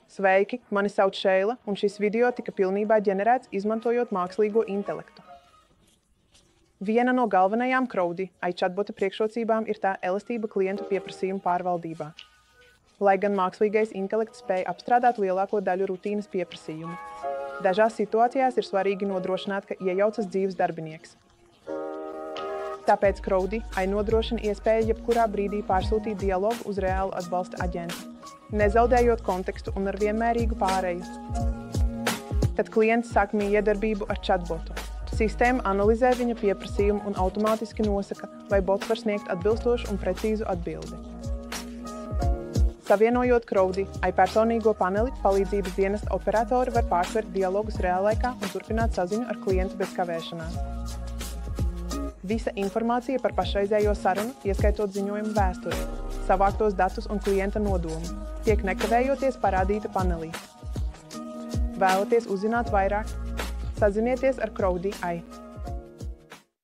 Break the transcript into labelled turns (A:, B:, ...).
A: Sveiki, mani sauc Šeila, un šis video tika pilnībā ģenerēts izmantojot mākslīgo intelektu. Viena no galvenajām Crowdy chatbota priekšrocībām ir tā elastība klientu pieprasījumu pārvaldībā. Lai gan mākslīgais intelekts spēj apstrādāt lielāko daļu rutīnas pieprasījumu, dažās situācijās ir svarīgi nodrošināt, ka iejaucas dzīves darbinieks. Tāpēc Crowdy nodrošina iespēju jebkurā brīdī pārsūtīt dialogu uz reālu atbalsta aģentu, nezaudējot kontekstu un ar vienmērīgu pāreju. Tad klients sāk miedarbību ar chatbotu. Sistēma analizē viņa pieprasījumu un automātiski nosaka, vai bots var sniegt atbilstošu un precīzu atbildi. Savienojot Crowdy personīgo paneli, palīdzības dienesta operatori var pārtvert dialogus reālaikā un turpināt saziņu ar klientu bez kavēšanās. Visa informācija par pašreizējo sarunu, ieskaitot ziņojumu vēsturi, savāktos datus un klienta nodomu, tiek nekavējoties parādīta panelī. Vēlaties uzzināt vairāk? Sazinieties ar Crowdy.